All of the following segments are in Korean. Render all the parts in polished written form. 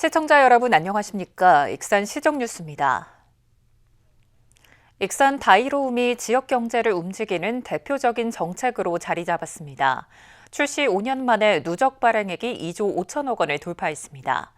시청자 여러분 안녕하십니까? 익산 시정뉴스입니다. 익산 다이로움이 지역 경제를 움직이는 대표적인 정책으로 자리 잡았습니다. 출시 5년 만에 누적 발행액이 2조 5천억 원을 돌파했습니다.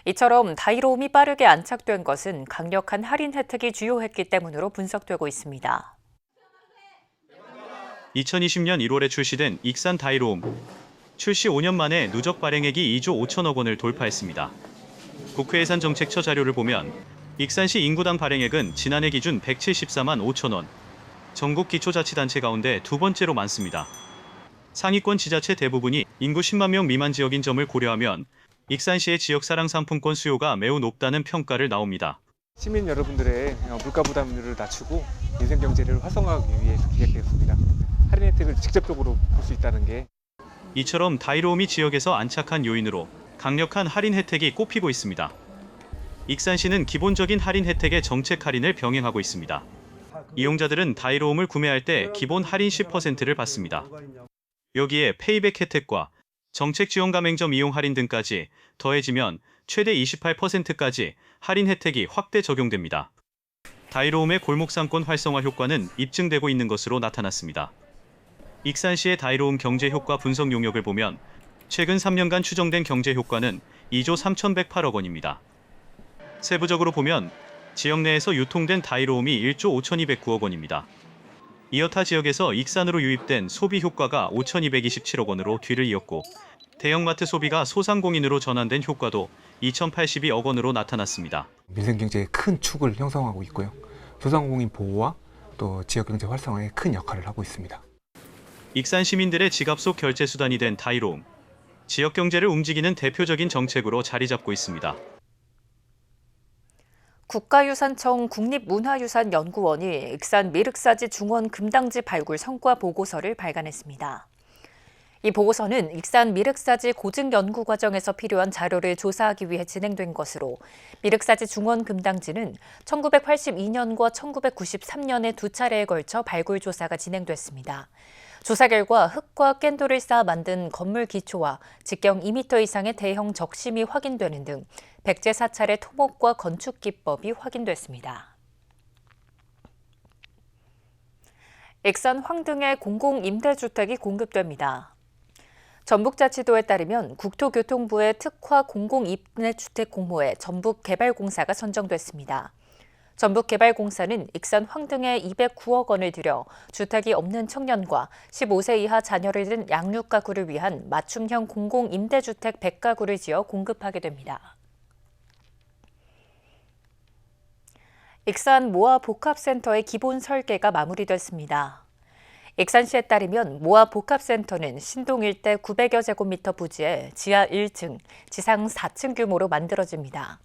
이처럼 다이로움이 빠르게 안착된 것은 강력한 할인 혜택이 주요했기 때문으로 분석되고 있습니다. 2020년 1월에 출시된 익산 다이로움. 출시 5년 만에 누적 발행액이 2조 5천억 원을 돌파했습니다. 국회 예산정책처 자료를 보면 익산시 인구당 발행액은 지난해 기준 174만 5천 원. 전국 기초자치단체 가운데 두 번째로 많습니다. 상위권 지자체 대부분이 인구 10만 명 미만 지역인 점을 고려하면 익산시의 지역사랑 상품권 수요가 매우 높다는 평가를 나옵니다. 시민 여러분들의 물가 부담률을 낮추고 민생 경제를 활성화하기 위해서 기획되었습니다. 할인 혜택을 직접적으로 볼 수 있다는 게 이처럼 다이로움이 지역에서 안착한 요인으로 강력한 할인 혜택이 꼽히고 있습니다. 익산시는 기본적인 할인 혜택의 정책 할인을 병행하고 있습니다. 이용자들은 다이로움을 구매할 때 기본 할인 10%를 받습니다. 여기에 페이백 혜택과 정책 지원 가맹점 이용 할인 등까지 더해지면 최대 28%까지 할인 혜택이 확대 적용됩니다. 다이로움의 골목상권 활성화 효과는 입증되고 있는 것으로 나타났습니다. 익산시의 다이로움 경제 효과 분석 용역을 보면 최근 3년간 추정된 경제 효과는 2조 3,108억 원입니다. 세부적으로 보면 지역 내에서 유통된 다이로움이 1조 5,209억 원입니다. 이어 타 지역에서 익산으로 유입된 소비 효과가 5,227억 원으로 뒤를 이었고 대형마트 소비가 소상공인으로 전환된 효과도 2,082억 원으로 나타났습니다. 민생경제의 큰 축을 형성하고 있고요. 소상공인 보호와 또 지역경제 활성화에 큰 역할을 하고 있습니다. 익산 시민들의 지갑 속 결제 수단이 된 다이로움. 지역 경제를 움직이는 대표적인 정책으로 자리 잡고 있습니다. 국가유산청 국립문화유산연구원이 익산 미륵사지 중원 금당지 발굴 성과 보고서를 발간했습니다. 이 보고서는 익산 미륵사지 고증 연구 과정에서 필요한 자료를 조사하기 위해 진행된 것으로 미륵사지 중원 금당지는 1982년과 1993년에 두 차례에 걸쳐 발굴 조사가 진행됐습니다. 조사 결과 흙과 깬돌을 쌓아 만든 건물 기초와 직경 2m 이상의 대형 적심이 확인되는 등 104차례 토목과 건축 기법이 확인됐습니다. 익산 황등에 공공임대주택이 공급됩니다. 전북자치도에 따르면 국토교통부의 특화 공공임대주택 공모에 전북개발공사가 선정됐습니다. 전북개발공사는 익산 황등에 209억 원을 들여 주택이 없는 청년과 15세 이하 자녀를 둔 양육가구를 위한 맞춤형 공공임대주택 100가구를 지어 공급하게 됩니다. 익산 모아복합센터의 기본 설계가 마무리됐습니다. 익산시에 따르면 모아복합센터는 신동 일대 900여 제곱미터 부지에 지하 1층, 지상 4층 규모로 만들어집니다.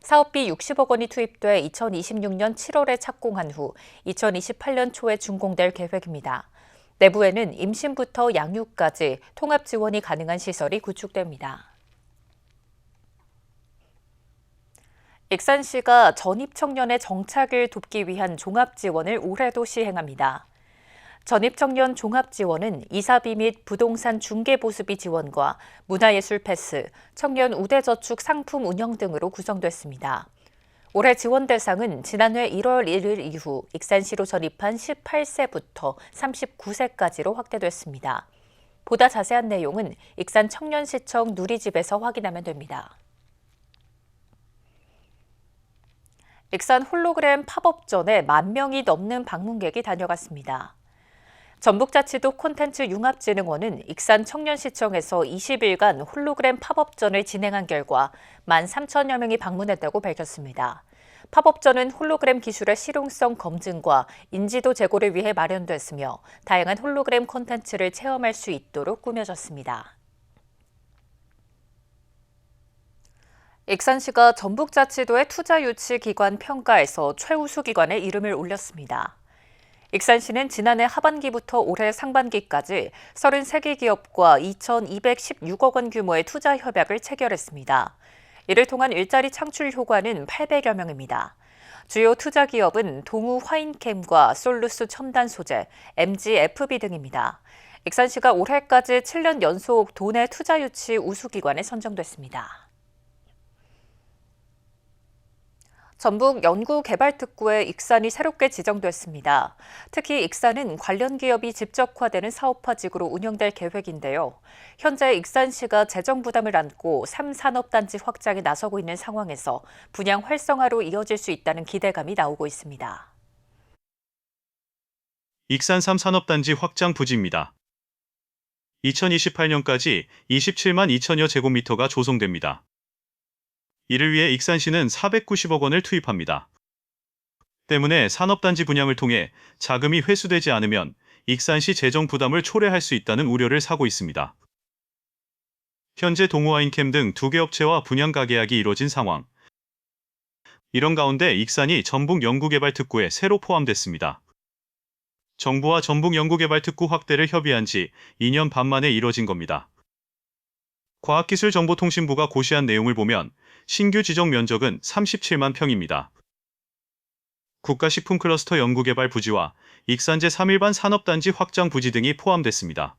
사업비 60억 원이 투입돼 2026년 7월에 착공한 후 2028년 초에 준공될 계획입니다. 내부에는 임신부터 양육까지 통합 지원이 가능한 시설이 구축됩니다. 익산시가 전입 청년의 정착을 돕기 위한 종합 지원을 올해도 시행합니다. 전입청년 종합지원은 이사비 및 부동산 중개보수비 지원과 문화예술 패스, 청년 우대저축 상품 운영 등으로 구성됐습니다. 올해 지원 대상은 지난해 1월 1일 이후 익산시로 전입한 18세부터 39세까지로 확대됐습니다. 보다 자세한 내용은 익산 청년시청 누리집에서 확인하면 됩니다. 익산 홀로그램 팝업전에 10,000명이 넘는 방문객이 다녀갔습니다. 전북자치도 콘텐츠융합진흥원은 익산 청년시청에서 20일간 홀로그램 팝업전을 진행한 결과 13,000여 명이 방문했다고 밝혔습니다. 팝업전은 홀로그램 기술의 실용성 검증과 인지도 제고를 위해 마련됐으며 다양한 홀로그램 콘텐츠를 체험할 수 있도록 꾸며졌습니다. 익산시가 전북자치도의 투자유치기관 평가에서 최우수 기관에 이름을 올렸습니다. 익산시는 지난해 하반기부터 올해 상반기까지 33개 기업과 2,216억 원 규모의 투자 협약을 체결했습니다. 이를 통한 일자리 창출 효과는 800여 명입니다. 주요 투자 기업은 동우 화인캠과 솔루스 첨단 소재, MGFB 등입니다. 익산시가 올해까지 7년 연속 도내 투자 유치 우수기관에 선정됐습니다. 전북 연구개발특구에 익산이 새롭게 지정됐습니다. 특히 익산은 관련 기업이 집적화되는 사업화직으로 운영될 계획인데요. 현재 익산시가 재정 부담을 안고 3산업단지 확장에 나서고 있는 상황에서 분양 활성화로 이어질 수 있다는 기대감이 나오고 있습니다. 익산 3산업단지 확장 부지입니다. 2028년까지 27만 2천여 제곱미터가 조성됩니다. 이를 위해 익산시는 490억 원을 투입합니다. 때문에 산업단지 분양을 통해 자금이 회수되지 않으면 익산시 재정 부담을 초래할 수 있다는 우려를 사고 있습니다. 현재 동호아인캠 등 2개 업체와 분양 가계약이 이뤄진 상황. 이런 가운데 익산이 전북연구개발특구에 새로 포함됐습니다. 정부와 전북연구개발특구 확대를 협의한 지 2년 반 만에 이뤄진 겁니다. 과학기술정보통신부가 고시한 내용을 보면 신규 지정 면적은 37만 평입니다. 국가식품클러스터 연구개발 부지와 익산제 3일반 산업단지 확장 부지 등이 포함됐습니다.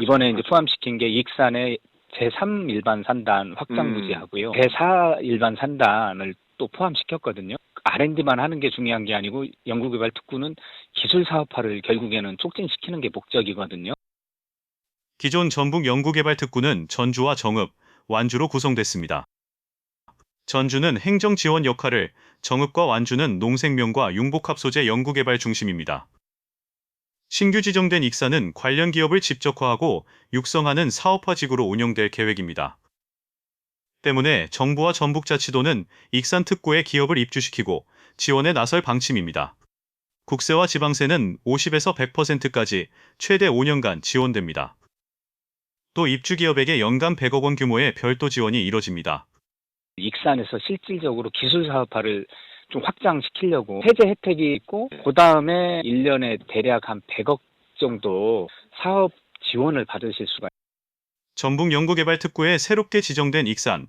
이번에 이제 포함시킨 게 익산의 제3일반 산단 확장 부지하고요. 제4일반 산단을 또 포함시켰거든요. R&D만 하는 게 중요한 게 아니고 연구개발특구는 기술 사업화를 결국에는 촉진시키는 게 목적이거든요. 기존 전북연구개발특구는 전주와 정읍, 완주로 구성됐습니다. 전주는 행정 지원 역할을, 정읍과 완주는 농생명과 융복합 소재 연구개발 중심입니다. 신규 지정된 익산은 관련 기업을 집적화하고 육성하는 사업화직으로 운영될 계획입니다. 때문에 정부와 전북자치도는 익산 특구에 기업을 입주시키고 지원에 나설 방침입니다. 국세와 지방세는 50에서 100%까지 최대 5년간 지원됩니다. 또 입주 기업에게 연간 100억 원 규모의 별도 지원이 이뤄집니다. 익산에서 실질적으로 기술 사업화를 좀 확장시키려고 세제 혜택이 있고 그다음에 1년에 대략 한 100억 정도 사업 지원을 받으실 수가 있습니다. 전북연구개발특구에 새롭게 지정된 익산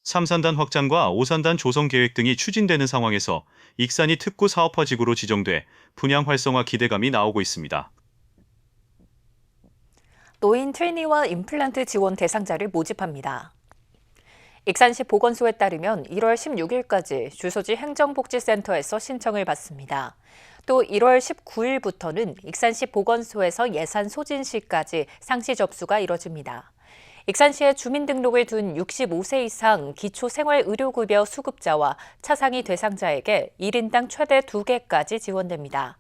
3산단 확장과 5산단 조성 계획 등이 추진되는 상황에서 익산이 특구 사업화지구로 지정돼 분양 활성화 기대감이 나오고 있습니다. 노인 트리니와 임플란트 지원 대상자를 모집합니다. 익산시 보건소에 따르면 1월 16일까지 주소지 행정복지센터에서 신청을 받습니다. 또 1월 19일부터는 익산시 보건소에서 예산 소진 시까지 상시 접수가 이뤄집니다. 익산시에 주민등록을 둔 65세 이상 기초생활의료급여 수급자와 차상위 대상자에게 1인당 최대 2개까지 지원됩니다.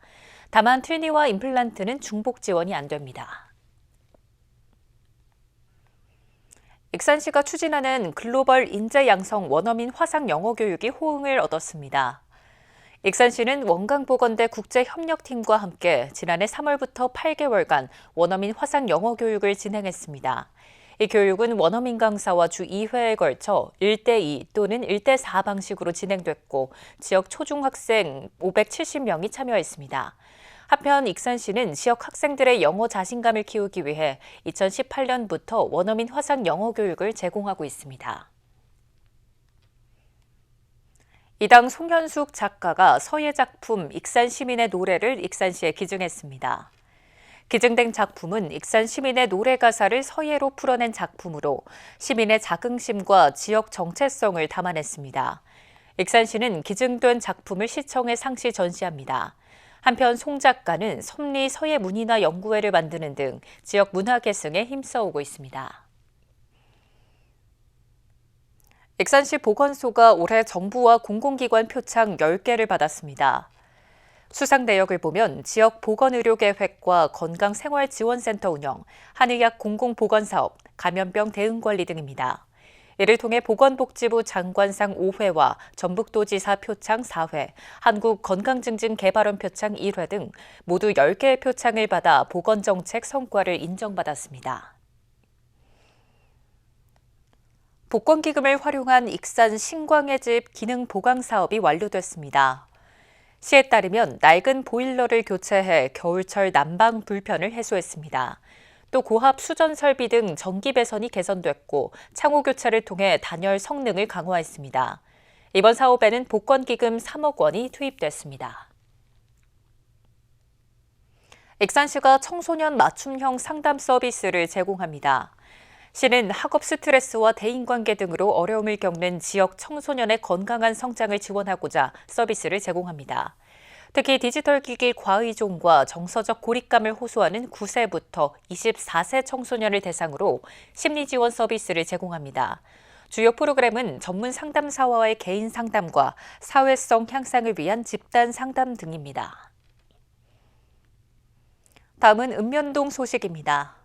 다만 트리니와 임플란트는 중복 지원이 안 됩니다. 익산시가 추진하는 글로벌 인재 양성 원어민 화상 영어 교육이 호응을 얻었습니다. 익산시는 원광보건대 국제협력팀과 함께 지난해 3월부터 8개월간 원어민 화상 영어 교육을 진행했습니다. 이 교육은 원어민 강사와 주 2회에 걸쳐 1대2 또는 1대4 방식으로 진행됐고 지역 초중학생 570명이 참여했습니다. 한편 익산시는 지역 학생들의 영어 자신감을 키우기 위해 2018년부터 원어민 화상 영어 교육을 제공하고 있습니다. 이당 송현숙 작가가 서예 작품 익산 시민의 노래를 익산시에 기증했습니다. 기증된 작품은 익산 시민의 노래 가사를 서예로 풀어낸 작품으로 시민의 자긍심과 지역 정체성을 담아냈습니다. 익산시는 기증된 작품을 시청에 상시 전시합니다. 한편 송 작가는 섭리 서예 문인화 연구회를 만드는 등 지역 문화 계승에 힘써오고 있습니다. 익산시 보건소가 올해 정부와 공공기관 표창 10개를 받았습니다. 수상 내역을 보면 지역 보건의료계획과 건강생활지원센터 운영, 한의학 공공보건사업, 감염병 대응관리 등입니다. 이를 통해 보건복지부 장관상 5회와 전북도지사 표창 4회, 한국건강증진개발원 표창 1회 등 모두 10개의 표창을 받아 보건정책 성과를 인정받았습니다. 복권기금을 활용한 익산 신광의 집 기능 보강 사업이 완료됐습니다. 시에 따르면 낡은 보일러를 교체해 겨울철 난방 불편을 해소했습니다. 또 고압 수전 설비 등 전기 배선이 개선됐고 창호 교체를 통해 단열 성능을 강화했습니다. 이번 사업에는 복권기금 3억 원이 투입됐습니다. 익산시가 청소년 맞춤형 상담 서비스를 제공합니다. 시는 학업 스트레스와 대인관계 등으로 어려움을 겪는 지역 청소년의 건강한 성장을 지원하고자 서비스를 제공합니다. 특히 디지털 기기 과의존과 정서적 고립감을 호소하는 9세부터 24세 청소년을 대상으로 심리 지원 서비스를 제공합니다. 주요 프로그램은 전문 상담사와의 개인 상담과 사회성 향상을 위한 집단 상담 등입니다. 다음은 읍면동 소식입니다.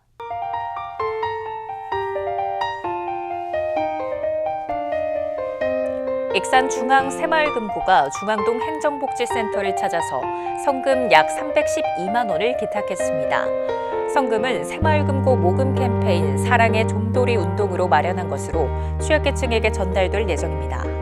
익산 중앙새마을금고가 중앙동 행정복지센터를 찾아서 성금 약 312만 원을 기탁했습니다. 성금은 새마을금고 모금 캠페인 사랑의 좀돌이 운동으로 마련한 것으로 취약계층에게 전달될 예정입니다.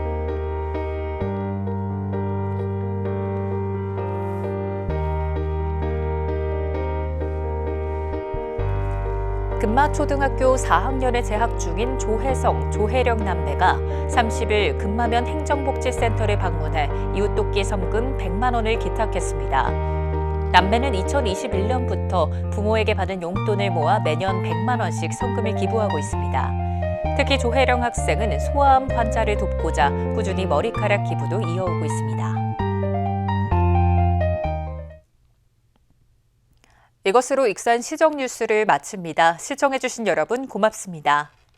금마초등학교 4학년에 재학 중인 조혜성, 조혜령 남매가 30일 금마면 행정복지센터를 방문해 이웃돕기 성금 100만 원을 기탁했습니다. 남매는 2021년부터 부모에게 받은 용돈을 모아 매년 100만 원씩 성금을 기부하고 있습니다. 특히 조혜령 학생은 소아암 환자를 돕고자 꾸준히 머리카락 기부도 이어오고 있습니다. 이것으로 익산 시정 뉴스를 마칩니다. 시청해주신 여러분 고맙습니다.